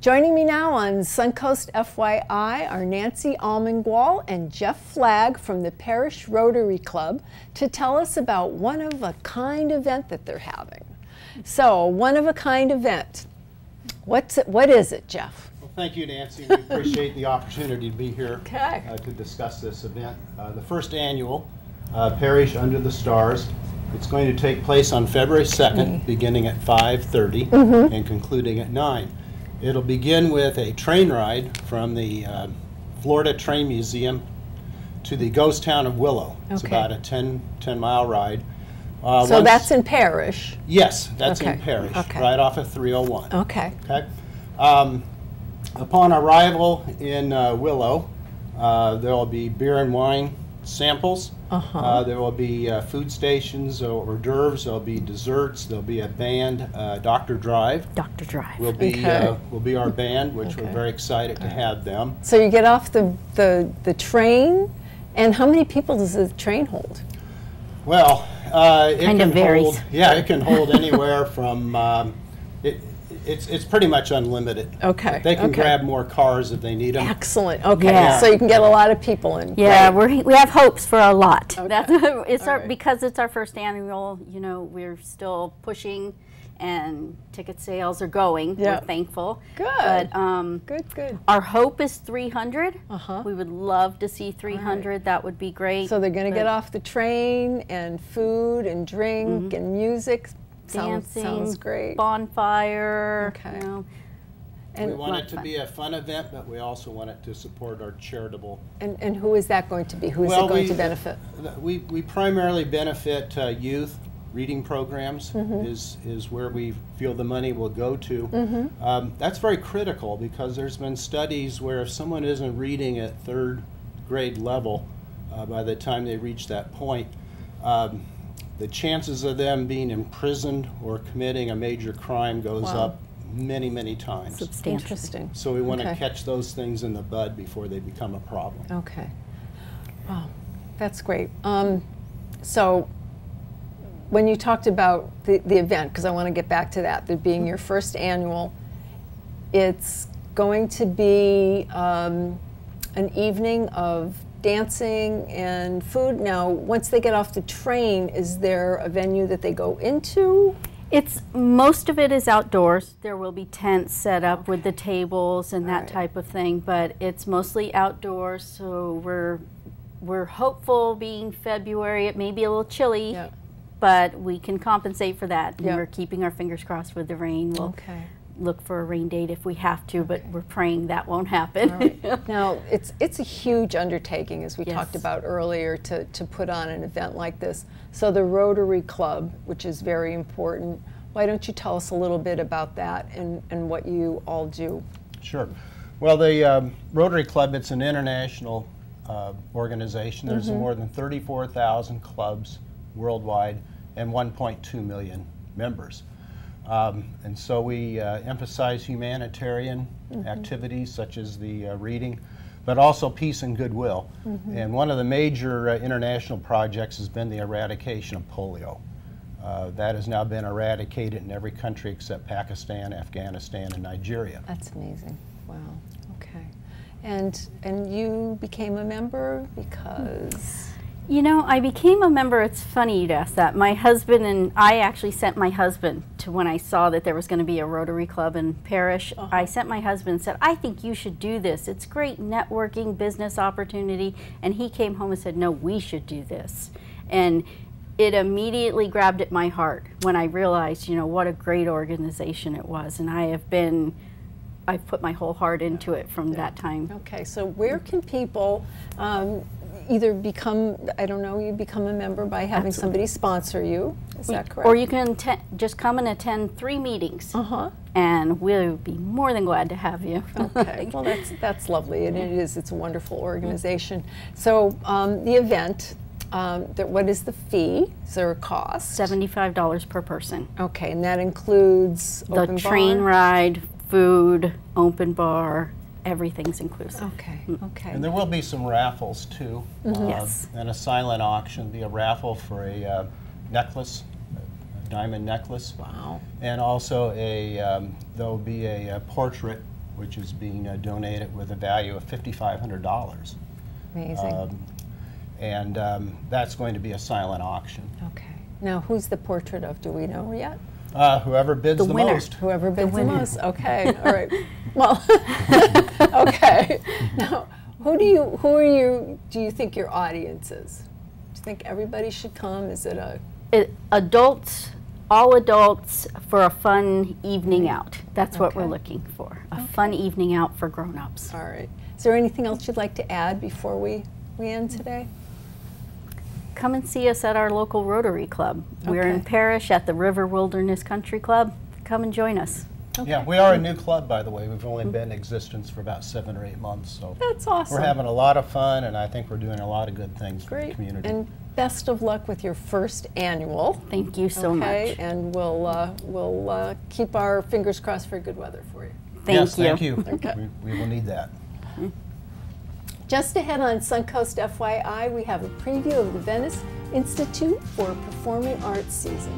Joining me now on Suncoast FYI are Nancy Almengwall and Jeff Flagg from the Parish Rotary Club to tell us about one-of-a-kind event that they're having. So, one-of-a-kind event. What is it, Jeff? Well, thank you, Nancy. We appreciate the opportunity to be here to discuss this event. The first annual Parish Under the Stars. It's going to take place on February 2nd, beginning at 5:30 and concluding at 9. It'll begin with a train ride from the Florida Train Museum to the ghost town of Willow. It's about a 10-mile ride. So that's in Parish? Yes, that's in Parish, right off of 301. Okay. Upon arrival in Willow, there will be beer and wine samples. There will be food stations or hors d'oeuvres. There'll be desserts. There'll be a band. Dr. Drive. Dr. Drive will be our band, which we're very excited to have them. So you get off the train, and how many people does the train hold? Well, it kind can of varies. hold. Yeah, it can hold anywhere from. It's pretty much unlimited. Okay. They can grab more cars if they need them. Excellent. Okay. So you can get a lot of people in. Yeah, we have hopes for a lot. Okay. Because it's our first annual. You know, we're still pushing, and ticket sales are going. We're thankful. Good. But good. Our hope is 300. We would love to see 300. That would be great. So they're going to get off the train, and food and drink and music. Dancing, sounds great. Bonfire. Okay. You know, And we want it to be a fun event, but we also want it to support our charitable. And who is that going to be? Who is it going to benefit? We primarily benefit youth. Reading programs is where we feel the money will go to. That's very critical because there's been studies where if someone isn't reading at third grade level by the time they reach that point, the chances of them being imprisoned or committing a major crime goes up many, many times. Interesting. So we want to catch those things in the bud before they become a problem. Okay. Wow, that's great. So when you talked about the event, because I want to get back to that, there being your first annual, it's going to be an evening of dancing and food. Now, once they get off the train, is there a venue that they go into? Most of it is outdoors. There will be tents set up with the tables and that type of thing, but it's mostly outdoors. So we're hopeful, being February, it may be a little chilly, but we can compensate for that. And we're keeping our fingers crossed with the rain. We'll look for a rain date if we have to, but we're praying that won't happen. Now, it's a huge undertaking, as we talked about earlier, to put on an event like this. So the Rotary Club, which is very important, why don't you tell us a little bit about that and what you all do? Sure. Well, the Rotary Club, it's an international organization. There's more than 34,000 clubs worldwide and 1.2 million members. And so we emphasize humanitarian activities such as the reading, but also peace and goodwill. And one of the major international projects has been the eradication of polio. That has now been eradicated in every country except Pakistan, Afghanistan, and Nigeria. That's amazing. Wow. Okay. And you became a member because? You know, I became a member. It's funny you'd ask that. My husband and I actually sent my husband to, when I saw that there was going to be a Rotary Club in Parish, I sent my husband and said, I think you should do this. It's great networking, business opportunity. And he came home and said, no, we should do this. And it immediately grabbed at my heart when I realized, you know, what a great organization it was. And I've put my whole heart into it from that time. Okay, so where can people either become, I don't know, you become a member by having somebody sponsor you, is that correct? Or you can just come and attend 3 meetings, and we'll be more than glad to have you. Okay, well that's lovely, and it's a wonderful organization. So the event, what is the fee? Is there a cost? $75 per person. Okay, and that includes open the train bar? Ride, food, open bar, everything's inclusive. Okay, okay. And there will be some raffles too. Yes. And a silent auction, be a raffle for a necklace, a diamond necklace. Wow. And also there'll be a portrait which is being donated with a value of $5,500. Amazing. That's going to be a silent auction. Okay. Now, who's the portrait of? Do we know yet? Whoever bids the winner. most. Whoever bids the most. Okay. All right. Well, okay. Now, who do you think your audience is? Do you think everybody should come? Is it a Adults, all adults, for a fun evening out. That's what we're looking for. A fun evening out for grown-ups. All right. Is there anything else you'd like to add before we end today? Come and see us at our local Rotary Club. We're in Okay. Parrish at the River Wilderness Country Club. Come and join us. Okay. Yeah, we are a new club, by the way. We've only been in existence for about 7 or 8 months, so That's awesome. we're having a lot of fun, and I think we're doing a lot of good things for the Great. community. And best of luck with your first annual. Thank you so Okay, much. and we'll keep our fingers crossed for good weather for you. Yes, thank you. Okay. We will need that. Just ahead on Suncoast FYI, we have a preview of the Venice Institute for Performing Arts season.